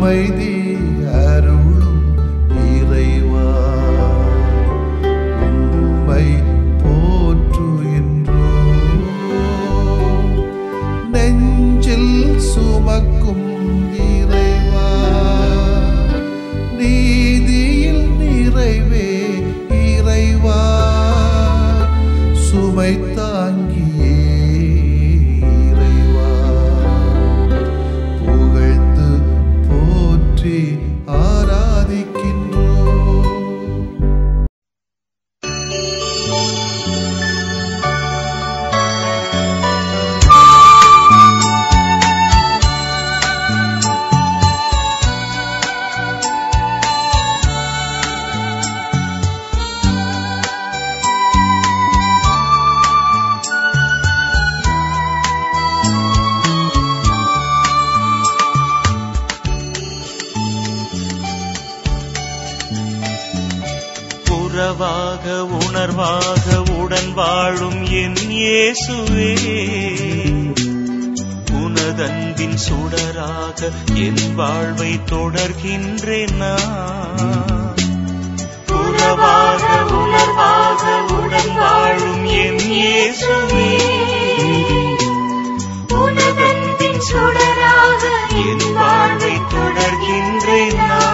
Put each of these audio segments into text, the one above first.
அமைதி அருளும் இறைவா, உம்மை போற்றுகின்றோம். நெஞ்சில் சுமக்கும் இறைவா, நீதியில் நிறைவே இறைவா, சுமை தாங்கியே இறைவா, புகழ்ந்து போற்றி ஆராதிக்கின்றோம். உறவாக உணர்வாக உடன் வாழும் என் இயேசுவே, உனதன்பின் சுடராக என் வாழ்வை தொடர்கின்றேன் நான். உறவாக உணர்வாக உடன் வாழும் என் இயேசுவே, உனதன்பின் சுடராக என் வாழ்வை தொடர்கின்றேன் நான்.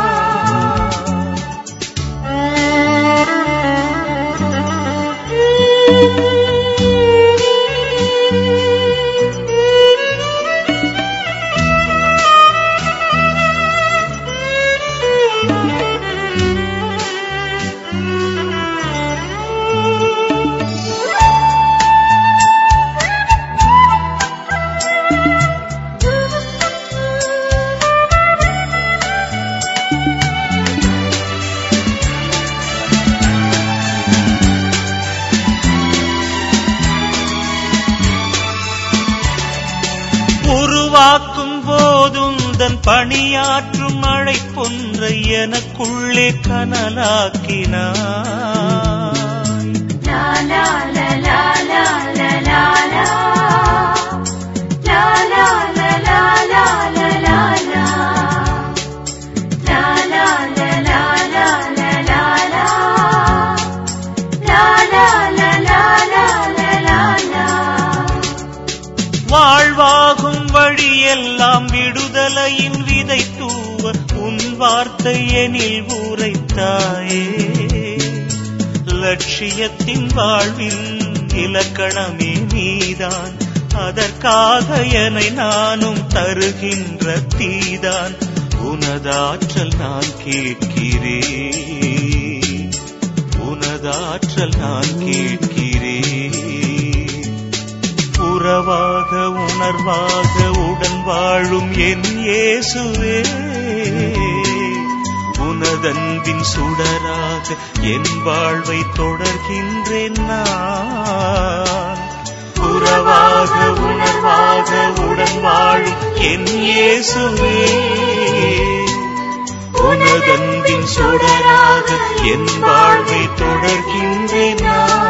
உருவாக்கும் போதும் தன் பணியாற்றும் மழை பொன்ற எனக்குள்ளே கனலாக்கினாய். வாழ்வாகும் வழியெல்லாம் விடுதலையின் விதை தூவ உன் வார்த்தை எனில் உரைத்தாயே. லட்சியத்தின் வாழ்வின் இலக்கணமே நீதான், அதற்காக என்னை நானும் தருகின்ற தீதான். உனதாற்றல் நான் கேட்கிறேன், உனதாற்றல் நான் கேட்கிறேன். உறவாக உணர்வாக உடன் வாழும் என் இயேசுவே, உனதன்பின் சுடராக என் வாழ்வை தொடர்கின்றேன் நான். உறவாக உணர்வாக உடன் வாழும் என் இயேசுவே, உனதன்பின் சுடராக என் வாழ்வை தொடர்கின்றேன் நான்.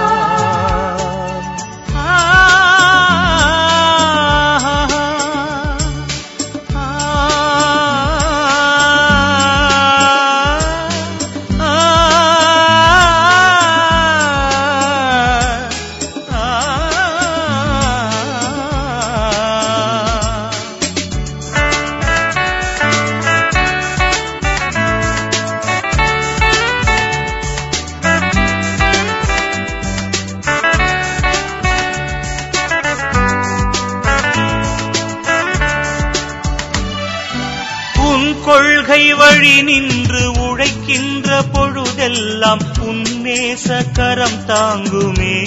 கொள்கை வழி நின்று உழைக்கின்ற பொழுதெல்லாம் உன் நேச கரம் தாங்குமே.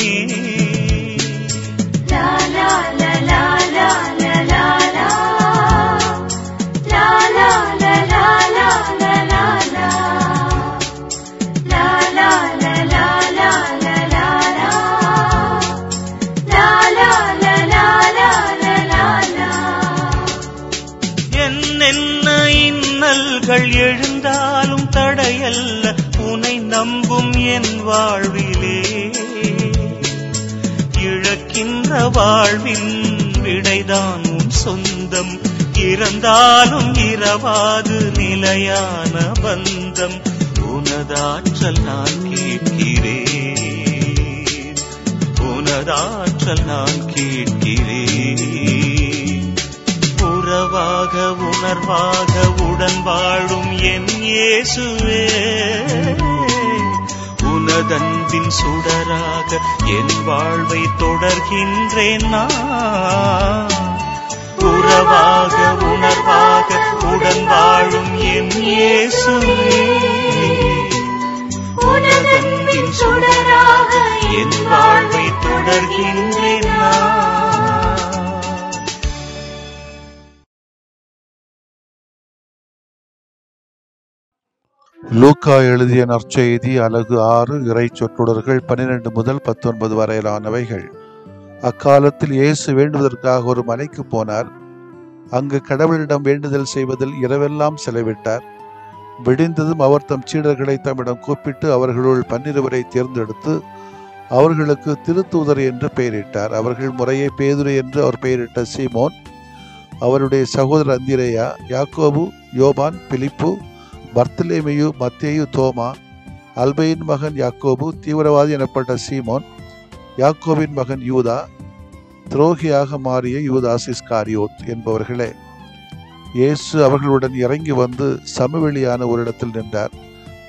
எழுந்தாலும் தடையல்ல உனை நம்பும் என் வாழ்விலே. இழக்கின்ற வாழ்வின் விடைதான் உன் சொந்தம், இறந்தாலும் இரவாது நிலையான பந்தம் உனதாற்றல் நான் கேட்கிறேன், உனதாற்றல் நான் கேட்கிறேன். உறவாக உணர்வாக உடன் வாழும் என் இயேசுவே, உனதன்பின் சுடராக என் வாழ்வை தொடர்கின்றேன் நான். உறவாக உணர்வாக உடன் வாழும் என் இயேசுவே, உனதன்பின் சுடராக என் வாழ்வை தொடர்கின்றேன் நான். லூக்கா எழுதிய நற்செய்தி அலகு 6 இறை சொற்றொடர்கள் 12 முதல் 19 வரையிலானவைகள். அக்காலத்தில் இயேசு வேண்டுவதற்காக ஒரு மலைக்கு போனார். அங்கு கடவுளிடம் வேண்டுதல் செய்வதில் இரவெல்லாம் செலவிட்டார். விடிந்ததும் அவர் தம் சீடர்களை தம்மிடம் கூப்பிட்டு அவர்களுள் 12 தேர்ந்தெடுத்து அவர்களுக்கு திருத்தூதர் என்று பெயரிட்டார். அவர்கள் முறையே பேதுரு என்று அவர் பெயரிட்ட சீமோன், அவருடைய சகோதரர் அந்திரேயா, யாக்கோபு, யோபான், பிலிப்பு, பர்த்தலேமியு, மத்தேயு, தோமா, அல்பையின் மகன் யாக்கோபு, தீவிரவாதி எனப்பட்ட சீமோன், யாக்கோபின் மகன் யூதா, துரோகியாக மாறிய யூதாஸ் இஸ்காரியோத் என்பவர்களே. இயேசு அவர்களுடன் இறங்கி வந்து சமவெளியான ஒரு இடத்தில் நின்றார்.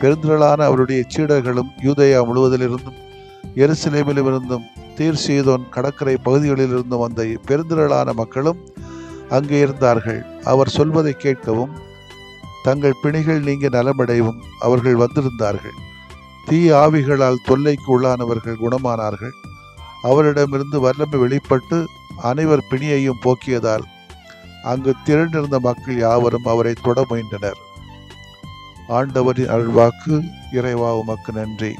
பெருந்திரளான அவருடைய சீடர்களும் யூதேயா முழுவதிலிருந்தும் எருசலேமிலிருந்தும் தீர் சீதோன் கடற்கரை பகுதிகளிலிருந்தும் வந்த பெருந்திரளான மக்களும் அங்கே இருந்தார்கள். அவர் சொல்வதை கேட்கவும் தங்கள் பிணிகள் நீங்க நலமடையவும் அவர்கள் வந்திருந்தார்கள். தீய ஆவிகளால் தொல்லைக்கு உள்ளானவர்கள் குணமானார்கள். அவரிடமிருந்து வல்லமை வெளிப்பட்டு அனைவர் பிணியையும் போக்கியதால் அங்கு திரண்டிருந்த மக்கள் யாவரும் அவரை தொட முயன்றனர். ஆண்டவரின் அருள்வாக்கு. இறைவா உமக்கு நன்றி.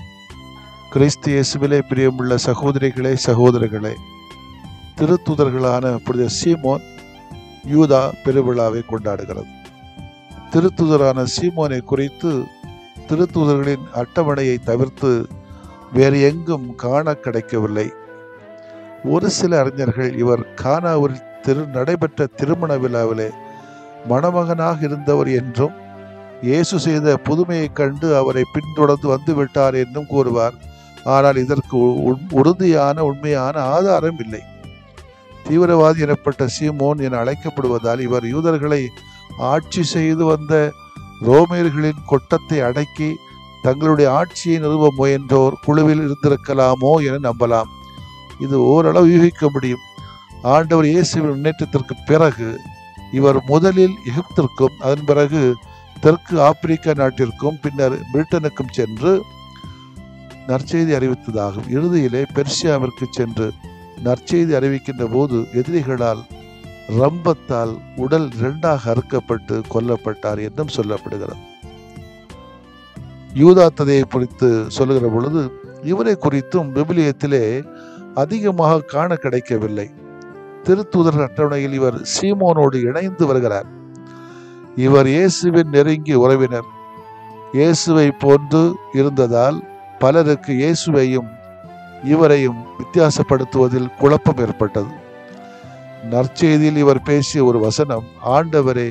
கிறிஸ்து இயேசுவிலே பிரியமுள்ள சகோதரிகளே, சகோதரர்களே, திருத்தூதர்களான புனித சீமோன் யூதா பெருவிழாவை கொண்டாடுகிறது. திருத்தூதரான சீமோனை குறித்து திருத்தூதர்களின் அட்டவணையை தவிர்த்து வேறு எங்கும் காண கிடைக்கவில்லை. ஒரு சில அறிஞர்கள் இவர் கானாவில் நடைபெற்ற திருமண விழாவிலே மணமகனாக இருந்தவர் என்றும் இயேசு செய்த புதுமையை கண்டு அவரை பின்தொடர்ந்து வந்துவிட்டார் என்றும் கூறுவார். ஆனால் இதற்கு உண்மையான ஆதாரம் இல்லை. தீவிரவாதி எனப்பட்ட சீமோன் என அழைக்கப்படுவதால் இவர் யூதர்களை ஆட்சி செய்து வந்த ரோமியர்களின் கொட்டத்தை அடக்கி தங்களுடைய ஆட்சியை நிறுவ முயன்றோர் குழுவில் இருந்திருக்கலாமோ என நம்பலாம். இது ஓரளவு யூகிக்க முடியும். ஆண்டவர் இயேசுவின் முன்னேற்றத்திற்கு பிறகு இவர் முதலில் எகிப்திற்கும் அதன் பிறகு தெற்கு ஆப்பிரிக்கா நாட்டிற்கும் பின்னர் பிரிட்டனுக்கும் சென்று நற்செய்தி அறிவித்ததாகும். இறுதியிலே பெர்சியாவிற்கு சென்று நற்செய்தி அறிவிக்கின்ற போது எதிரிகளால் ரம்பத்தால் உடல் 2ஆக அறுக்கப்பட்டு கொல்லப்பட்டார் என்றும் சொல்லப்படுகிறது. யூதா ததையை குறித்து சொல்லுகிற பொழுது இவரை குறித்தும் விவிலியத்திலே அதிகமாக காண கிடைக்கவில்லை. திருத்தூதர் அட்டவணையில் இவர் சீமோனோடு இணைந்து வருகிறார். இவர் இயேசுவின் நெருங்கிய உறவினர். இயேசுவை போன்று இருந்ததால் பலருக்கு இயேசுவையும் இவரையும் வித்தியாசப்படுத்துவதில் குழப்பம் ஏற்பட்டது. நற்செய்தியில் இவர் பேசிய ஒரு வசனம், ஆண்டவரே,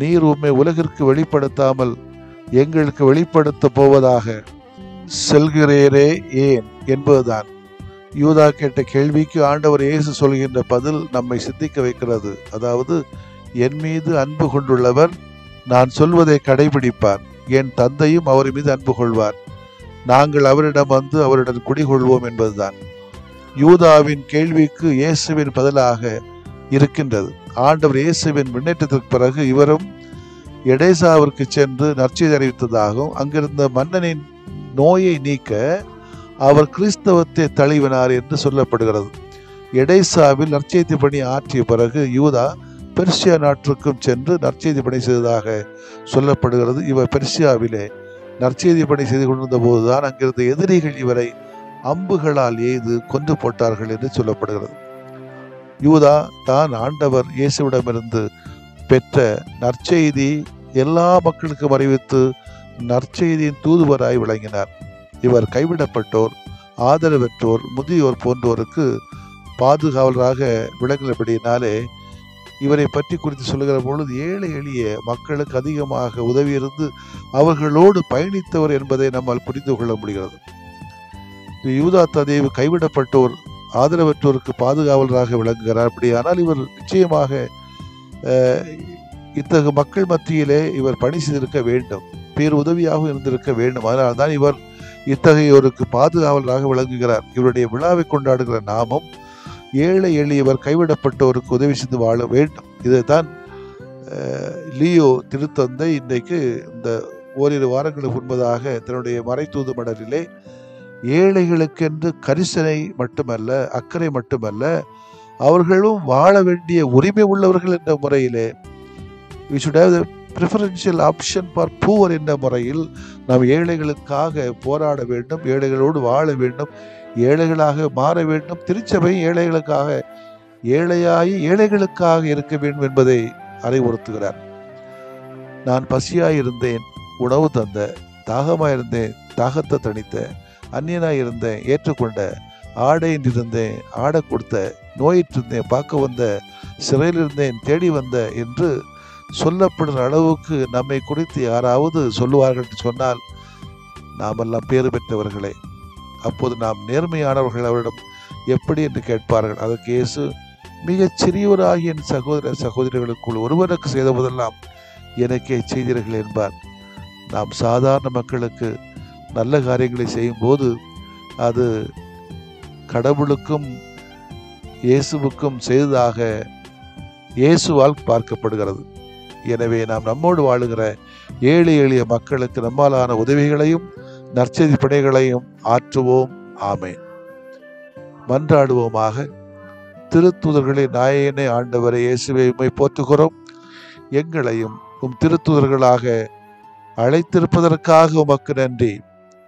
நீர் உம்மை உலகிற்கு வெளிப்படுத்தாமல் எங்களுக்கு வெளிப்படுத்த போவதாக செல்கிறேரே ஏன் என்பதுதான். யூதா கேட்ட கேள்விக்கு ஆண்டவர் இயேசு சொல்கின்ற பதில் நம்மை சிந்திக்க வைக்கிறது. அதாவது, என் மீது அன்பு கொண்டுள்ளவர் நான் சொல்வதை கடைபிடிப்பார், என் தந்தையும் அவர் மீது அன்பு கொள்வார், நாங்கள் அவரிடம் வந்து அவருடன் குடிகொள்வோம் என்பதுதான். யூதாவின் கேள்விக்கு இயேசுவின் பதிலாக இருக்கின்றது. ஆண்டவர் இயேசுவின் முன்னேற்றத்திற்கு பிறகு இவரும் எடேசாவிற்கு சென்று நற்செய்தி அறிவித்ததாகவும் அங்கிருந்த மன்னனின் நோயை நீக்க அவர் கிறிஸ்தவத்தை தழுவினார் என்று சொல்லப்படுகிறது. எடேசாவில் நற்செய்தி பணி ஆற்றிய பிறகு யூதா பெர்சியா நாட்டிற்கும் சென்று நற்செய்தி பணி செய்ததாக சொல்லப்படுகிறது. இவர் பெர்சியாவிலே நற்செய்தி பணி செய்து கொண்டிருந்த போதுதான் அங்கிருந்த எதிரிகள் இவரை அம்புகளால் எய்து கொன்று போட்டார்கள் என்று சொல்லப்படுகிறது. யூதா தான் ஆண்டவர் இயேசுவிடமிருந்து பெற்ற நற்செய்தி எல்லா மக்களுக்கும் அறிவித்து நற்செய்தியின் தூதுவராய் விளங்கினார். இவர் கைவிடப்பட்டோர், ஆதரவற்றோர், முதியோர் போன்றோருக்கு பாதுகாவலராக விளங்கினபடியினாலே இவரை பற்றி குறித்து சொல்லுகிற பொழுது ஏழை எளிய மக்களுக்கு அதிகமாக உதவியிருந்து அவர்களோடு பயணித்தவர் என்பதை நம்மால் புரிந்து கொள்ள முடிகிறது. யூதா ததேவு கைவிடப்பட்டோர் ஆதரவற்றோருக்கு பாதுகாவலராக விளங்குகிறார். அப்படியானால் இவர் நிச்சயமாக இத்தகைய மக்கள் மத்தியிலே இவர் பணி செய்திருக்க வேண்டும், பேர் உதவியாக இருந்திருக்க வேண்டும். அதனால்தான் இவர் இத்தகையோருக்கு பாதுகாவலராக விளங்குகிறார். இவருடைய விழாவை கொண்டாடுகிற நாமும் ஏழை எளியவர் கைவிடப்பட்டோருக்கு உதவி செய்து வாழ வேண்டும். இதைத்தான் லியோ திருத்தந்தை இன்றைக்கு இந்த ஓரிரு வாரங்களுக்கு முன்பதாக தன்னுடைய மறைத்தூது மடலிலே ஏழைகளுக்கென்று கரிசனை மட்டுமல்ல, அக்கறை மட்டுமல்ல, அவர்களும் வாழ வேண்டிய உரிமை உள்ளவர்கள் என்ற முறையிலே we should have the preferential option for poor என்ற முறையில் நாம் ஏழைகளுக்காக போராட வேண்டும், ஏழைகளோடு வாழ வேண்டும், ஏழைகளாக மாற வேண்டும். திருச்சபை ஏழைகளுக்காக ஏழையாய் ஏழைகளுக்காக இருக்க வேண்டும் என்பதை அறிவுறுத்துகிறார். நான் பசியாயிருந்தேன், உணவு தந்த, தாகமாயிருந்தேன், தாகத்தை தணித்த, அந்நியனாயிருந்தேன், ஏற்றுக்கொண்ட, ஆடையில் இருந்தேன், ஆடை கொடுத்த, நோயிற்றிருந்தேன், பார்க்க வந்த, சிறையில் இருந்தேன், தேடி வந்த என்று சொல்லப்படுற அளவுக்கு நம்மை குறித்து யாராவது சொல்லுவார்கள் என்று சொன்னால் நாமெல்லாம் பேறு பெற்றவர்களே. அப்போது நாம் நேர்மையானவர்கள் அவரிடம் எப்படி என்று கேட்பார்கள். அதற்கு இயேசு, மிகச் சிறியவராகிய என் சகோதர சகோதரிகளுக்குள் ஒருவருக்கு செய்த போதெல்லாம் எனக்கே செய்தீர்கள் என்பார். நாம் சாதாரண மக்களுக்கு நல்ல காரியங்களை செய்யும்போது அது கடவுளுக்கும் இயேசுவுக்கும் செய்ததாக இயேசுவால் பார்க்கப்படுகிறது. எனவே நாம் நம்மோடு வாழுகிற ஏழை எளிய மக்களுக்கு நம்மாலான உதவிகளையும் நற்செய்தி பணிகளையும் ஆற்றுவோம். ஆமென். மன்றாடுவோமாக. திருத்தூதர்களின் நாயகனே ஆண்டவரை இயேசுவை உம்மை போற்றுகிறோம். எங்களையும் உம் திருத்தூதர்களாக அழைத்திருப்பதற்காக உமக்கு நன்றி.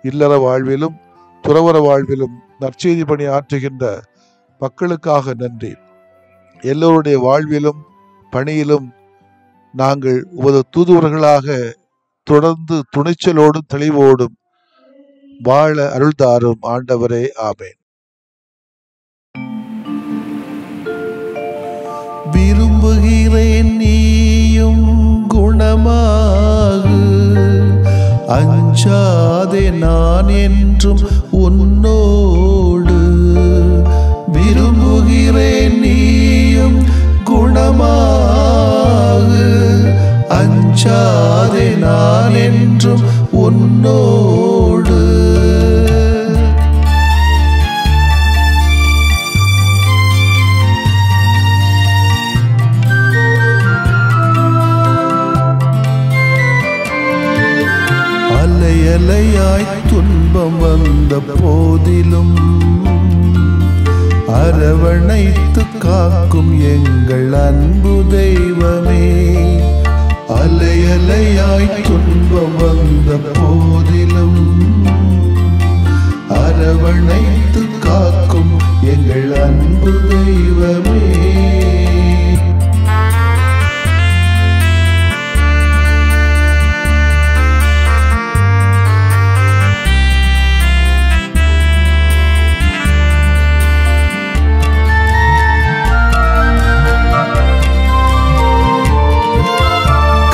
இல்லற வாழ்விலும் துறவற வாழ்விலும் நற்செய்தி பணி ஆற்றுகின்ற மக்களுக்காக நன்றி. எல்லோருடைய வாழ்விலும் பணியிலும் நாங்கள் உமது தூதுவர்களாக தொடர்ந்து துணிச்சலோடும் தெளிவோடும் வாழ அருள்தாரும் ஆண்டவரே. ஆமென். விரும்புகிறேன் நீயும் குணமாகு, அஞ்சாதே நான் என்றும் உன்னோடு. விரும்புகிறேன் நீயும் குணமாகு, அஞ்சாதே நான் என்றும் உன்னோடு. அலையலையாய் துன்பம் வந்த போதிலும் அரவணைத்து காக்கும் எங்கள் அன்பு தெய்வமே. அலையலையாய் துன்பம் வந்த போதிலும் அரவணைத்து காக்கும் எங்கள் அன்பு தெய்வமே.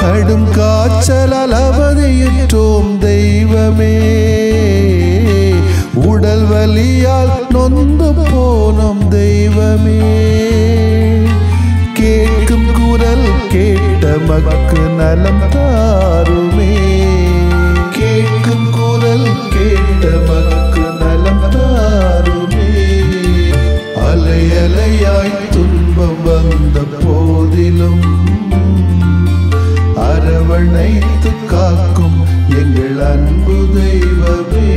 கடும் காய்ச்சலால் அவதியுற்றோம் தெய்வமே, உடல் வலியால் நொந்து போனோம் தெய்வமே. கேட்கும் குரல் கேட்ட மக்கு நலம் தாருமே, கேட்கும் குரல் கேட்ட மக்கு நலம் தாருமே. அலையலையாய் துன்பம் வந்த போதிலும் அரவணைத்து காக்கும் எங்கள் அன்பு தெய்வமே.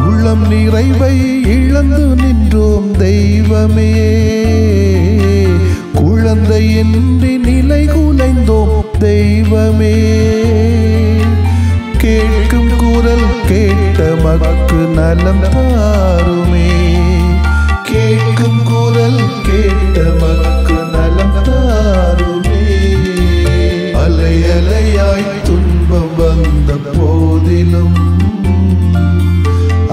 உள்ளம் நிறைவை இழந்து நின்றோம் தெய்வமே, குழந்தையின்றி நிலை குலைந்தோம் தெய்வமே. கேட்கும் குரல் கேட்ட மக்கு நலம் தாருமே, கேட்கும் குரல் கேட்ட மக்கு நலம் தாருமே. அலை அலையாய் துன்பம் வந்த போதிலும்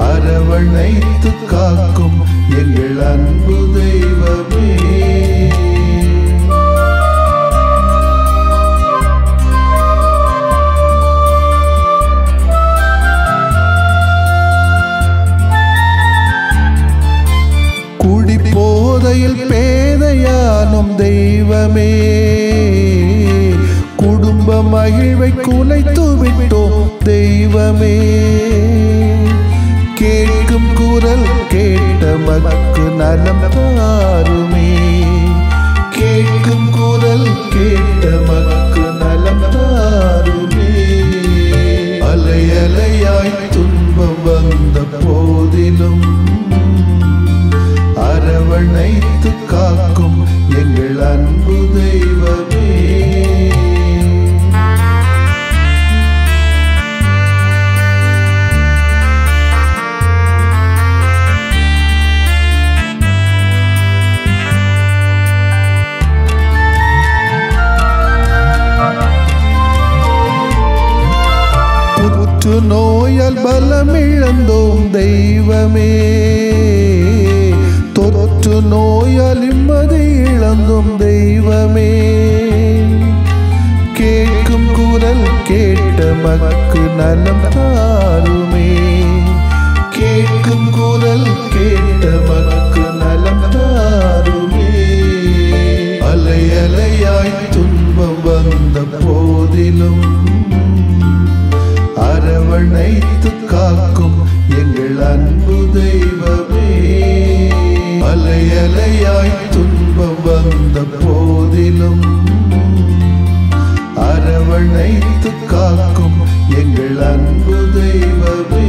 அரவணைத்து காக்கும் எங்கள் அன்பு தெய்வமே. குடி போதையில் பேதையானும் தெய்வமே, குடும்ப மகிழ்வை குலைத்து விட்டோம் தெய்வமே. கேட்கும் குரல் கேட்ட மக்கு நலம் தாருமே. கேட்கும் குரல் கேட்ட மக்கு நலம் தாருமே. அலை அலையாய் துன்பம் வந்த போதிலும் அரவணைத்து காக்கும் எங்கள் அன்பு தெய்வமே. புற்று நோயால் பலம் இழந்தோம் தெய்வமே, தொற்று நோயால் நிம்மதி இழந்தோம் தெய்வமே. கேட்கும் குரல் கேட்ட மக்கு நலம் தாருமே. கேட்கும் குரல் கேட்ட மக்கு நலம் தாருமே. அலை அலையாய் துன்பம் வந்த போதிலும் அரவணைத்து காக்கும் எங்கள் அன்பு தெய்வமே. அலை அலையாய் துன்பம் வந்த போதிலும் அரவணைத்து காக்கும் எங்கள் அன்பு தெய்வமே.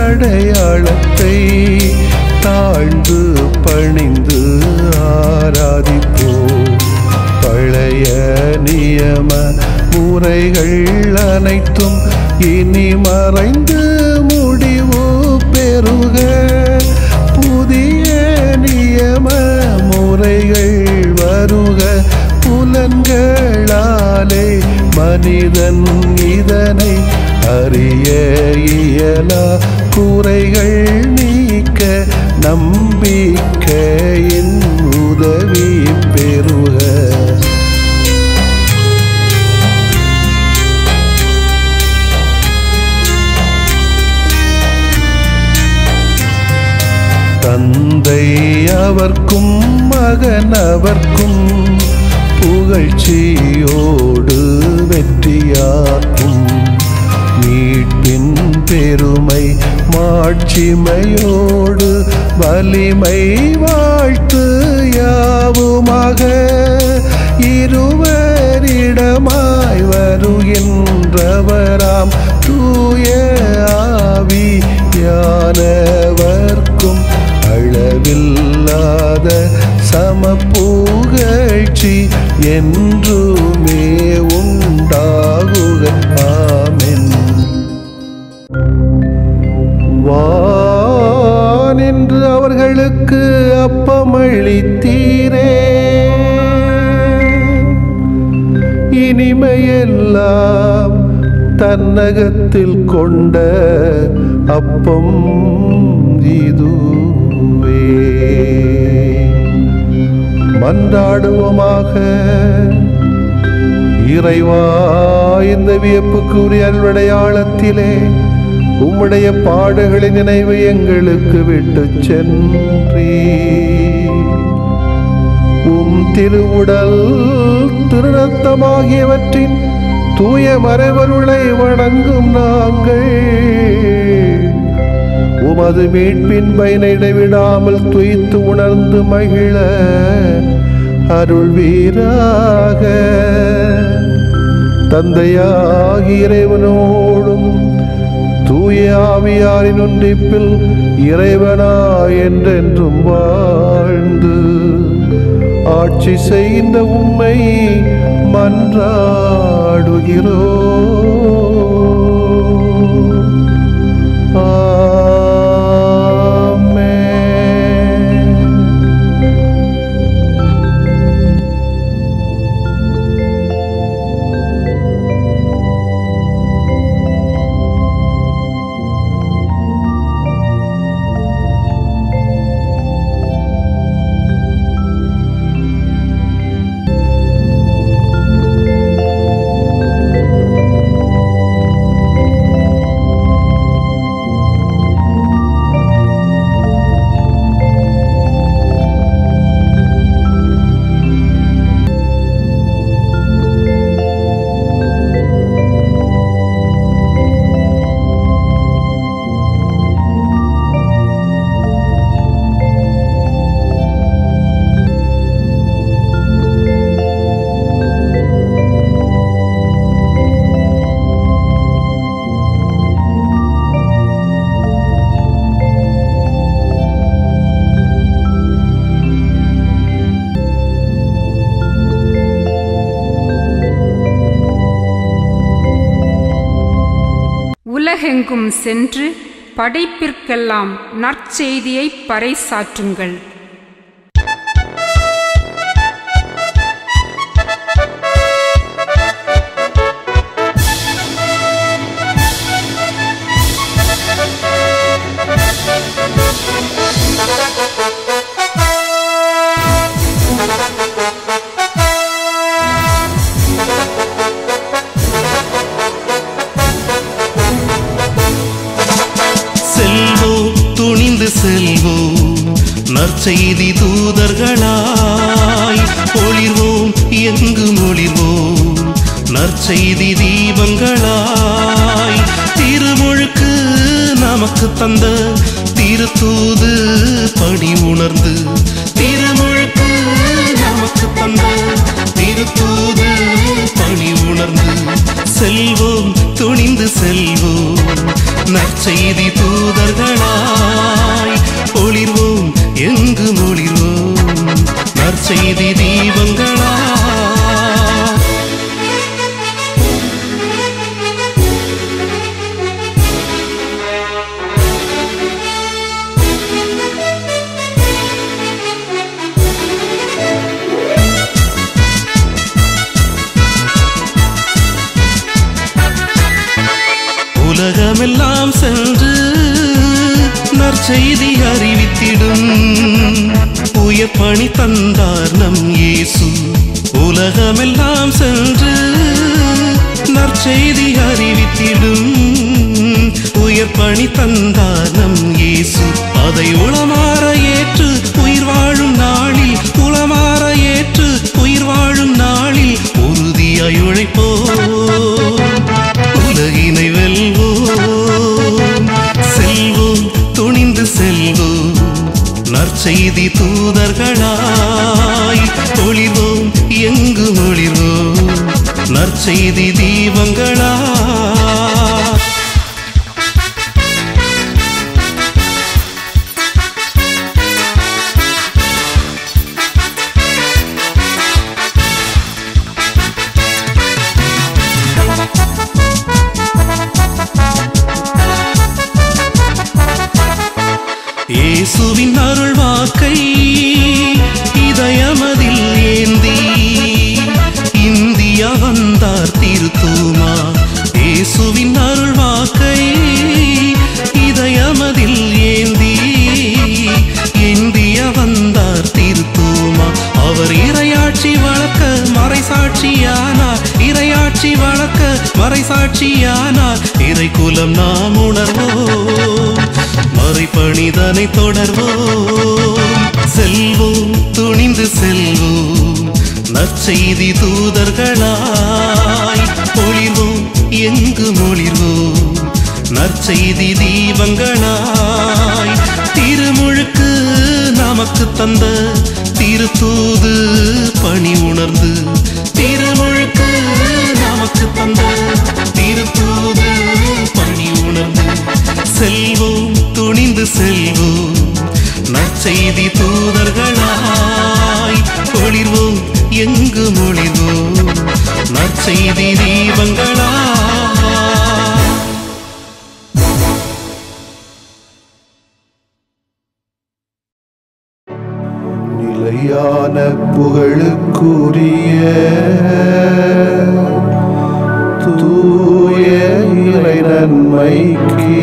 மாண்புயரிவருள்ளடையாளத்தை தாழ்ந்து பணிந்து ஆராதிப்போம். பழைய நியம முறைகள் அனைத்தும் இனி மறைந்து முடிவு பெறுக. புதிய நியம முறைகள் வருக. புலன்களாலே மனிதன் இதனை அறிய இயலா. குறைகள் நீக்க நம்பிக்கையின் உதவி பெறுக. தந்தை அவர்க்கும் மகன் அவர்க்கும் புகழ்ச்சியோடு வெற்றியாக்கும். மீட்பின் பெருமை மாட்சிமையோடு வலிமை வாழ்த்து யாவுமாக. இருவரிடமாய் வருகின்றவராம் தூய ஆவியானவர்க்கும் அளவில்லாத சமப்புகழ்ச்சி என்றுமே உண்டாகுக. ஆமென். வானின்று அவர்களுக்கு அப்பமளித்தீரே, இனிமையெல்லாம் தன்னகத்தில் கொண்ட அப்பம் இதுவே. மன்றாடுவோமாக. இறைவா, இந்த வியப்புக்குரிய அல்வடையாளத்திலே உம்முடைய பாடுகளின் நினைவு எங்களுக்கு விட்டு சென்றீ. உம் திருவுடல் திருரத்தமாகியவற்றின் தூய மறைபொருளை வணங்கும் நாங்கள் உமது மீட்பின் பயனை இடைவிடாமல் துய்த்து உணர்ந்து மகிழ அருள்வீராக. தந்தையாகிய இறைவனோடும் தூய ஆவியாரின் ஒன்றிப்பில் இறைவனா என்றென்றும் வாழ்ந்து ஆட்சி செய்கின்ற உம்மை மன்றாடுகிறோ. உலகெங்கும் சென்று படைப்பிற்கெல்லாம் நற்செய்தியை பறைசாற்றுங்கள். செல்வோம் நற்செய்தி தூதர்களாய், ஒளிர்வோம் எங்கும் ஒளிர்வோம் நற்செய்தி தீபங்களாய். திருமுழுக்கு நமக்கு தந்த திருத்தூது பணி உணர்ந்து, திருமுழுக்கு நமக்கு தந்த திருத்தூது பணி உணர்ந்து செல்வோம், துணிந்து செல்வோம் நற்செய்தி தூதர்களாய், ஒளிர்வோம் எங்கும் ஒளிர்வோம் நற்செய்தி தீபங்களாய். உலகமெல்லாம் சென்று நற்செய்தி அறிவித்திடும் உயர் பணி தந்தார் நம் இயேசு. உலகமெல்லாம் சென்று நற்செய்தி அறிவித்திடும் உயர் பணி தந்தார் நம் இயேசு. அதை உளமாற ஏற்று உயிர் வாழும் நாளில், உளமாற ஏற்று உயிர் வாழும் நாளில் உறுதியாய் உழைப்போம், உலகினை வெல்வோம். செல்வோம், துணிந்து செல்வோம் நற்செய்தி தூதர்களாய், ஒளிர்வோம் எங்கும் ஒளிர்வோம் நற்செய்தி தீபங்களாய். இயேசுவின் அருள் வாக்கை இதயமதில் ஏந்தி இந்தியா வந்தார் திருத்தூமா. இயேசுவின் அருள் வாக்கை இதயமதில் ஏந்தி இந்தியா வந்தார் திருத்தூமா. அவர் இறையாட்சி வளர்க்க மறைசாட்சியானார், இறையாட்சி வளர்க்க மறைசாட்சியானார். இறைக்குலம் நாம் உணர்வோம், மறைபணிதனை தொடர்வோம். செல்வோம், துணிந்து செல்வோம் நற்செய்தி தூதர்களாய், ஒளிர்வோம் எங்கும் ஒளிர்வோம் நற்செய்தி தீபங்களாய். திருமுழுக்கு நமக்கு தந்த திருத்தூது பணி உணர்ந்து, திருமுழுக்கு நமக்கு தந்த திருத்தூது பணி உணர்ந்து செல்வோம், துணிந்து செல்வோம், நற்செய்தி தூதர்களாய் ஒளிர்வோம், எங்கும் ஒளிர்வோம், நற்செய்தி தீபங்களாய். நிலையான புகழுக்குரிய தூய இறை நன்மைக்கு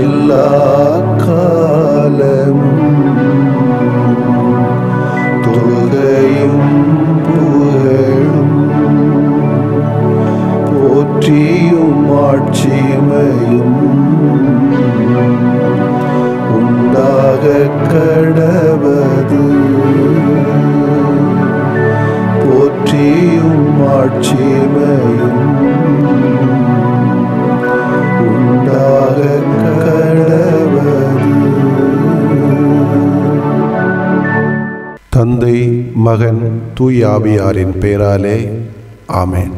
எல்லா காலமும் தொழுகையும் புகழும் போற்றியும் ஆட்சிமையும் உண்டாக கடவது. போற்றியும் ஆட்சிமையும் உண்டாக கடவது. தந்தை, மகன், தூய ஆவியாரின் பெயராலே ஆமென்.